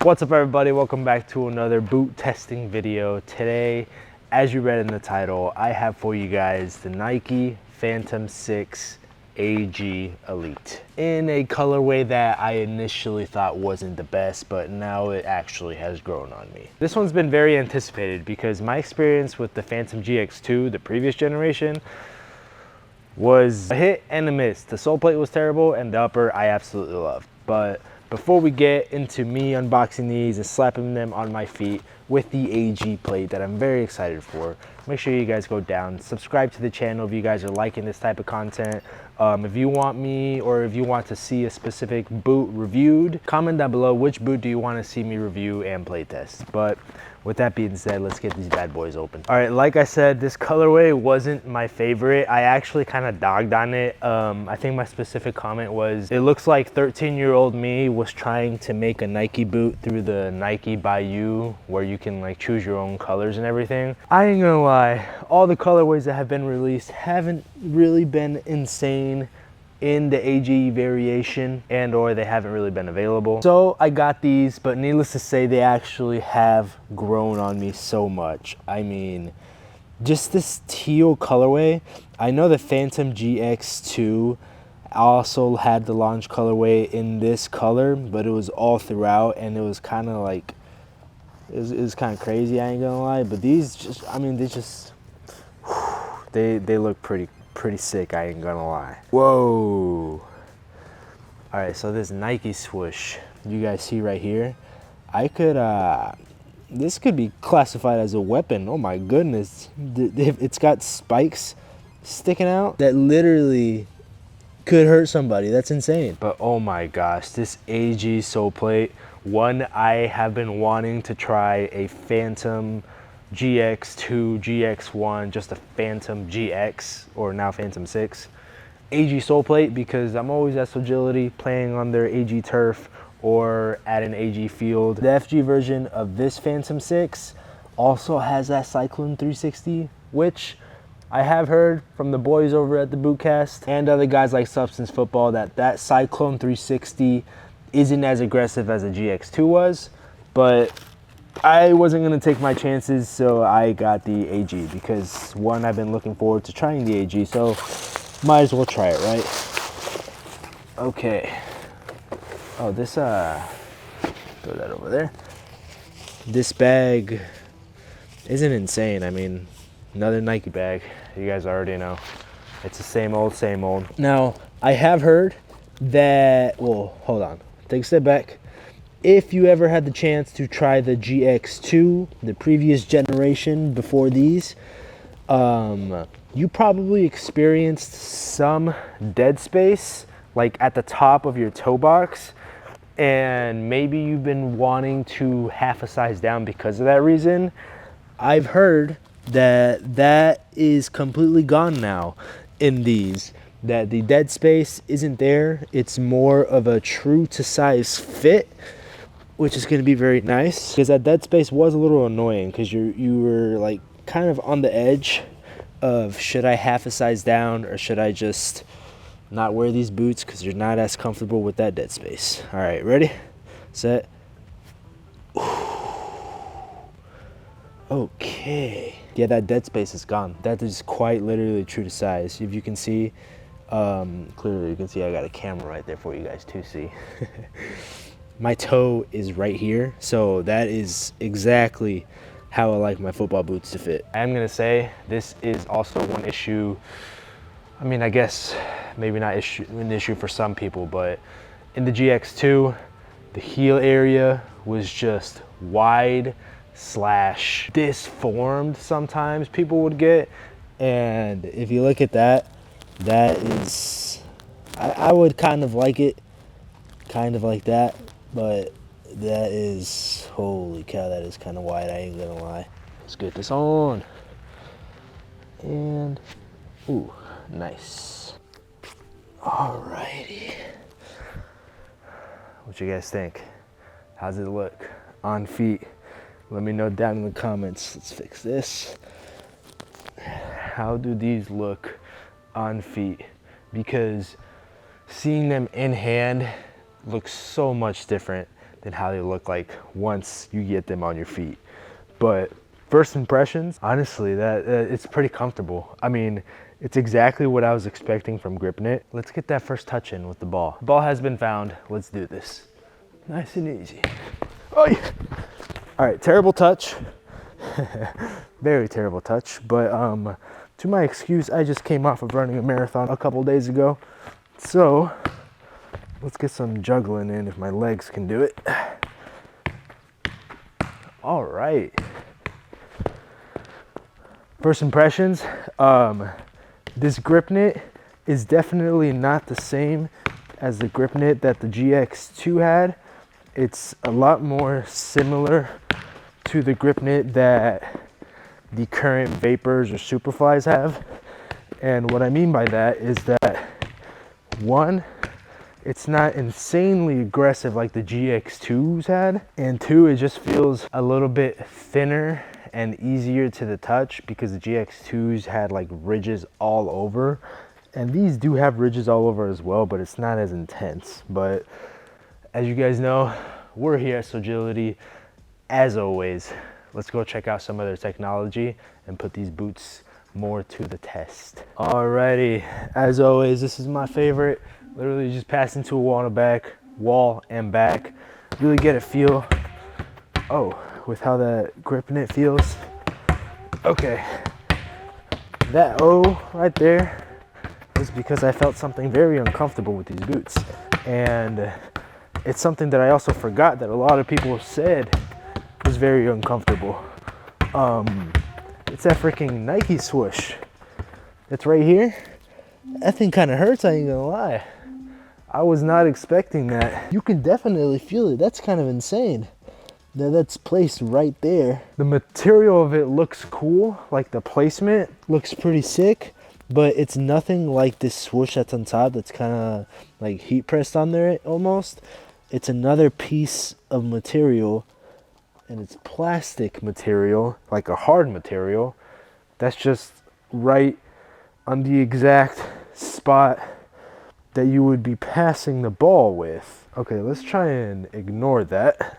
What's up everybody, welcome back to another boot testing video. Today, as you read in the title, I have for you guys the Nike Phantom 6 AG Elite in a colorway that I initially thought wasn't the best, but now it actually has grown on me. This one's been very anticipated because my experience with the Phantom GX2, the previous generation, was a hit and a miss. The sole plate was terrible and the upper I absolutely loved. But before we get into me unboxing these and slapping them on my feet with the AG plate that I'm very excited for, make sure you guys go down, subscribe to the channel if you guys are liking this type of content. If you want me or if you want to see a specific boot reviewed, comment down below which boot do you want to see me review and play test. But with that being said, let's get these bad boys open. All right, like I said, this colorway wasn't my favorite. I actually kind of dogged on it. I think my specific comment was, it looks like 13-year-old me was trying to make a Nike boot through the Nike Bayou, where you can like choose your own colors and everything. I ain't gonna lie, all the colorways that have been released haven't really been insane in the AG variation, and or they haven't really been available. So I got these, but needless to say, they actually have grown on me so much. I mean, just this teal colorway. I know the Phantom GX2 also had the launch colorway in this color, but it was all throughout, and it was kind of like, it was kind of crazy, I ain't gonna lie. But these just, I mean, they just, they look pretty sick, I ain't gonna lie. Whoa. All right, so this Nike swoosh you guys see right here, I could this could be classified as a weapon. Oh my goodness, it's got spikes sticking out that literally could hurt somebody. That's insane. But oh my gosh, this AG sole plate, one, I have been wanting to try a Phantom GX2, GX1, just a Phantom GX, or now Phantom 6 AG sole plate, because I'm always at Sogility playing on their AG turf or at an AG field. The FG version of this Phantom 6 also has that Cyclone 360, which I have heard from the boys over at the Bootcast and other guys like Substance Football that Cyclone 360 isn't as aggressive as a GX2 was, but I wasn't gonna take my chances, so I got the AG because, one, I've been looking forward to trying the AG, so might as well try it, right? Okay. Oh, this, throw that over there. This bag isn't insane. I mean, another Nike bag. You guys already know. It's the same old, same old. Now, I have heard that, well, hold on. Take a step back. If you ever had the chance to try the GX2, the previous generation before these, you probably experienced some dead space, like at the top of your toe box, and maybe you've been wanting to half a size down because of that reason. I've heard that that is completely gone now in these, that the dead space isn't there. It's more of a true to size fit, which is going to be very nice, because that dead space was a little annoying because you were like kind of on the edge of, should I half a size down or should I just not wear these boots because you're not as comfortable with that dead space. All right, ready, set. Okay, yeah, that dead space is gone. That is quite literally true to size. If you can see, clearly you can see I got a camera right there for you guys to see. My toe is right here, so that is exactly how I like my football boots to fit. I'm gonna say this is also one issue. I mean, I guess maybe not an issue for some people, but in the GX2, the heel area was just wide / disformed sometimes people would get. And if you look at that, that is, I would kind of like it, kind of like that. But that is, holy cow, that is kind of wide, I ain't gonna lie. Let's get this on. And, ooh, nice. Alrighty. What you guys think? How's it look on feet? Let me know down in the comments. Let's fix this. How do these look on feet? Because seeing them in hand looks so much different than how they look like once you get them on your feet. But first impressions, honestly, it's pretty comfortable. I mean, it's exactly what I was expecting from gripknit. Let's get that first touch in with the ball. The ball has been found. Let's do this. Nice and easy. Oh yeah. All right, terrible touch. Very terrible touch. But to my excuse, I just came off of running a marathon a couple days ago. So let's get some juggling in if my legs can do it. All right. First impressions, this gripknit is definitely not the same as the gripknit that the GX2 had. It's a lot more similar to the gripknit that the current Vapors or Superflies have. And what I mean by that is that, one, it's not insanely aggressive like the GX2s had, and two, it just feels a little bit thinner and easier to the touch because the GX2s had like ridges all over, and these do have ridges all over as well, but it's not as intense. But as you guys know, we're here at Sogility. As always, let's go check out some of their technology and put these boots more to the test. Alrighty, as always, this is my favorite. Literally just pass into a wall and back. Really get a feel, with how that gripknit feels. Okay, that O right there is because I felt something very uncomfortable with these boots. And it's something that I also forgot that a lot of people said was very uncomfortable. It's that freaking Nike swoosh. It's right here. That thing kind of hurts, I ain't gonna lie. I was not expecting that. You can definitely feel it. That's kind of insane. That's placed right there. The material of it looks cool, like the placement looks pretty sick, but it's nothing like this swoosh that's on top that's kind of like heat pressed on there almost. It's another piece of material, and it's plastic material, like a hard material, that's just right on the exact spot that you would be passing the ball with. Okay, let's try and ignore that.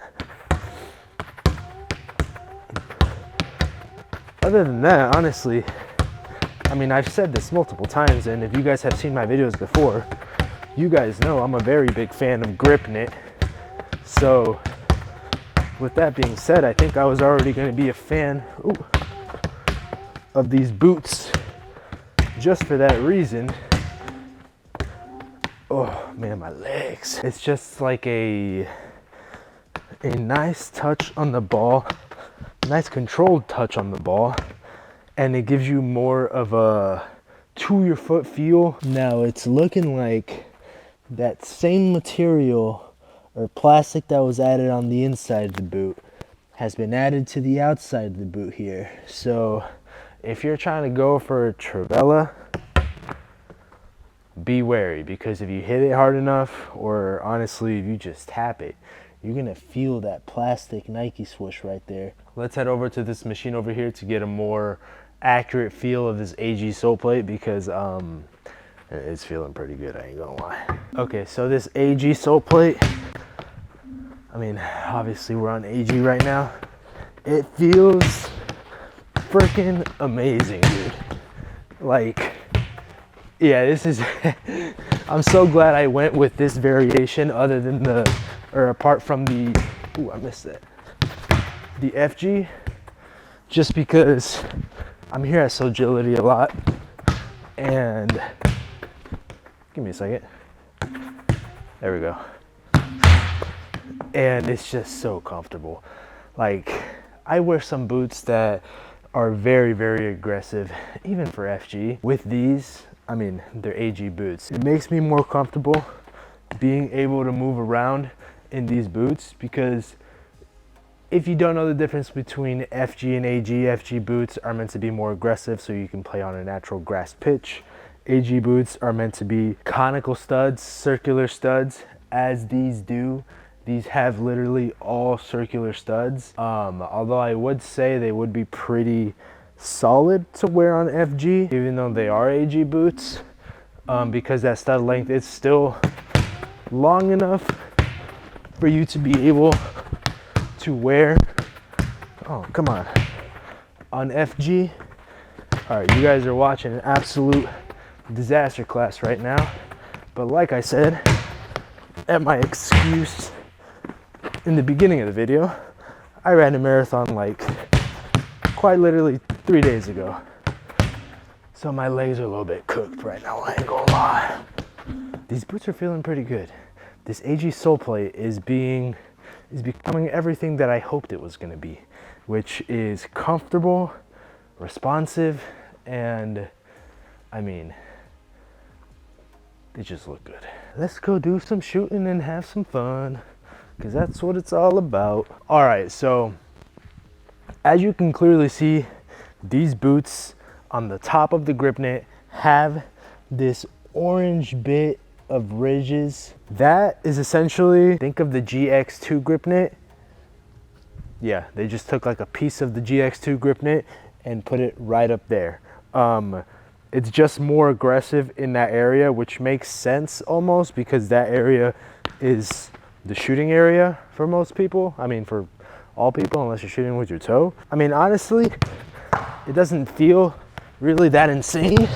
Other than that, honestly, I mean, I've said this multiple times, and if you guys have seen my videos before, you guys know I'm a very big fan of gripknit. So with that being said, I think I was already going to be a fan of these boots just for that reason. Oh man, my legs. It's just like a nice touch on the ball, nice controlled touch on the ball, and it gives you more of a to your foot feel. Now it's looking like that same material or plastic that was added on the inside of the boot has been added to the outside of the boot here. So if you're trying to go for a trivela, be wary, because if you hit it hard enough, or honestly if you just tap it, you're gonna feel that plastic Nike swoosh right there. Let's head over to this machine over here to get a more accurate feel of this AG sole plate, because it's feeling pretty good, I ain't gonna lie. Okay, so this AG sole plate, I mean, obviously we're on AG right now. It feels freaking amazing, dude. Like, yeah, this is, I'm so glad I went with this variation other than apart from the, I missed that, the FG, just because I'm here at Sogility a lot, and give me a second, there we go, and it's just so comfortable. Like, I wear some boots that are very, very aggressive, even for FG. With these, I mean, they're AG boots. It makes me more comfortable being able to move around in these boots, because if you don't know the difference between FG and AG, FG boots are meant to be more aggressive so you can play on a natural grass pitch. AG boots are meant to be conical studs, circular studs, as these do. These have literally all circular studs. Although I would say they would be pretty solid to wear on FG, even though they are AG boots, because that stud length is still long enough for you to be able to wear. Oh, come on FG. All right, you guys are watching an absolute disaster class right now, but like I said at my excuse in the beginning of the video, I ran a marathon like quite literally 3 days ago, so my legs are a little bit cooked right now, I ain't gonna lie. These boots are feeling pretty good. This AG sole plate is becoming everything that I hoped it was going to be, which is comfortable, responsive, and I mean, they just look good. Let's go do some shooting and have some fun, because that's what it's all about. All right, so as you can clearly see, these boots on the top of the gripknit have this orange bit of ridges. That is essentially, think of the GX2 gripknit. Yeah, they just took like a piece of the GX2 gripknit and put it right up there. It's just more aggressive in that area, which makes sense almost, because that area is the shooting area for most people. I mean, for all people, unless you're shooting with your toe. I mean, honestly, it doesn't feel really that insane,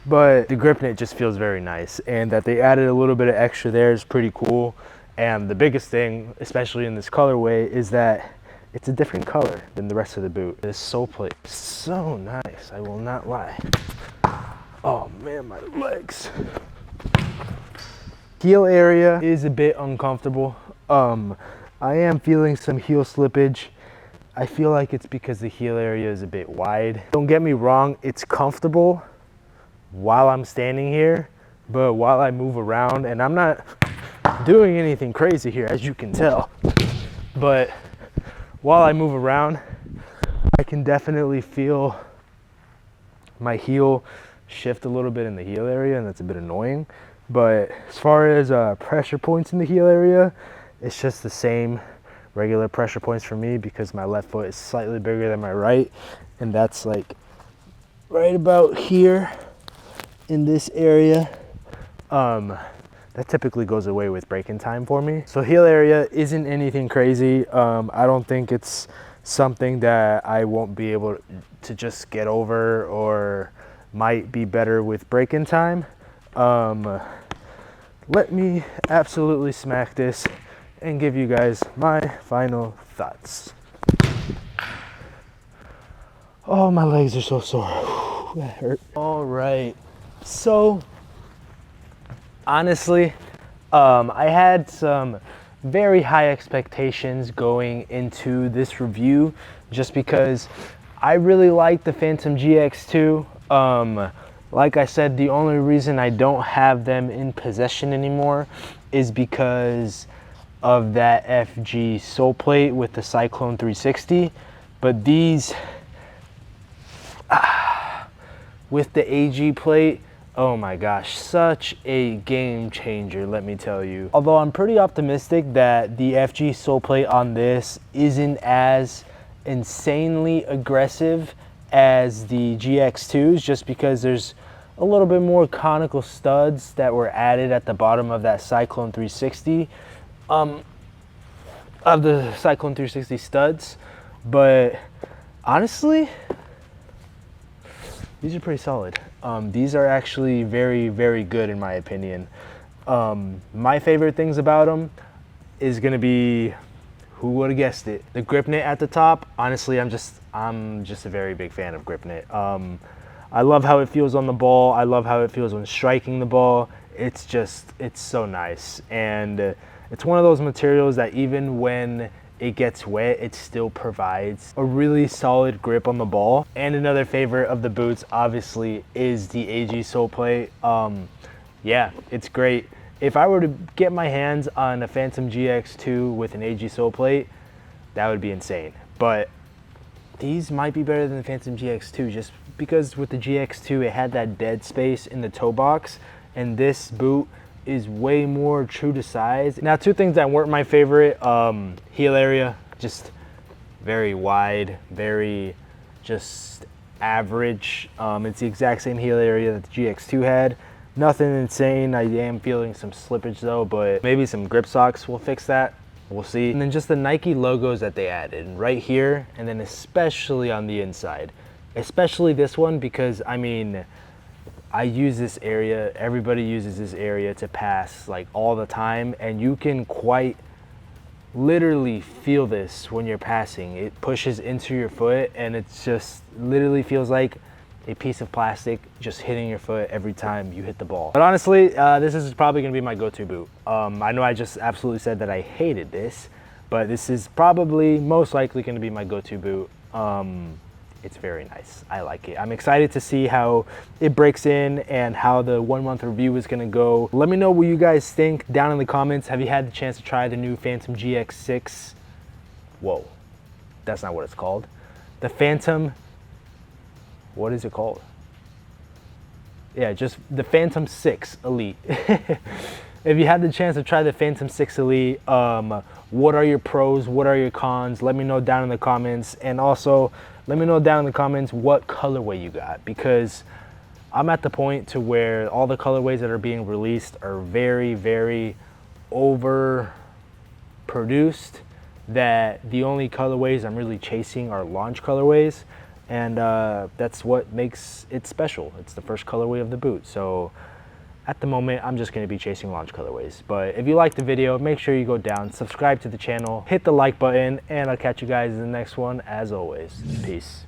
but the gripknit just feels very nice, and that they added a little bit of extra there is pretty cool. And the biggest thing, especially in this colorway, is that it's a different color than the rest of the boot. This sole plate is so nice, I will not lie. Oh man, my legs. Heel area is a bit uncomfortable. I am feeling some heel slippage. I feel like it's because the heel area is a bit wide. Don't get me wrong, it's comfortable while I'm standing here, but while I move around, and I'm not doing anything crazy here, as you can tell, but while I move around, I can definitely feel my heel shift a little bit in the heel area, and that's a bit annoying. But as far as pressure points in the heel area, it's just the same regular pressure points for me, because my left foot is slightly bigger than my right, and that's like right about here in this area. That typically goes away with break-in time for me. So heel area isn't anything crazy. I don't think it's something that I won't be able to just get over, or might be better with break-in time. Let me absolutely smack this and give you guys my final thoughts. Oh, my legs are so sore. That hurt. All right. So, honestly, I had some very high expectations going into this review, just because I really like the Phantom GX2. Like I said, the only reason I don't have them in possession anymore is because of that FG sole plate with the Cyclone 360. But these, with the AG plate, oh my gosh, such a game changer, let me tell you. Although I'm pretty optimistic that the FG sole plate on this isn't as insanely aggressive as the GX2s, just because there's a little bit more conical studs that were added at the bottom of that Cyclone 360, of the Cyclone 360 studs. But honestly, these are pretty solid. These are actually very, very good in my opinion. My favorite things about them is gonna be, who would have guessed it, the gripknit at the top. Honestly, I'm just a very big fan of gripknit. I love how it feels on the ball. I love how it feels when striking the ball. It's so nice. And it's one of those materials that even when it gets wet, it still provides a really solid grip on the ball. And another favorite of the boots, obviously, is the AG sole plate. Yeah, it's great. If I were to get my hands on a Phantom GX2 with an AG sole plate, that would be insane. But these might be better than the Phantom GX2, just because with the GX2, it had that dead space in the toe box, and this boot is way more true to size. Now, two things that weren't my favorite, heel area, just very wide, very just average. It's the exact same heel area that the GX2 had, Nothing insane. I am feeling some slippage though, but maybe some grip socks will fix that. We'll see. And then just the Nike logos that they added right here, and then especially on the inside. Especially this one, because I mean, I use this area, everybody uses this area to pass like all the time, and you can quite literally feel this when you're passing. It pushes into your foot, and it's just literally feels like a piece of plastic just hitting your foot every time you hit the ball. But honestly, this is probably gonna be my go-to boot. I know I just absolutely said that I hated this, but this is probably most likely gonna be my go-to boot. It's very nice. I like it. I'm excited to see how it breaks in and how the 1 month review is gonna go. Let me know what you guys think down in the comments. Have you had the chance to try the new Phantom GX6? Whoa, that's not what it's called. The Phantom, what is it called? Yeah, just the Phantom 6 Elite. If you had the chance to try the Phantom 6 Elite, what are your pros? What are your cons? Let me know down in the comments. And also, let me know down in the comments what colorway you got, because I'm at the point to where all the colorways that are being released are very, very overproduced, that the only colorways I'm really chasing are launch colorways. And that's what makes it special. It's the first colorway of the boot. So at the moment, I'm just gonna be chasing launch colorways. But if you liked the video, make sure you go down, subscribe to the channel, hit the like button, and I'll catch you guys in the next one. As always, peace.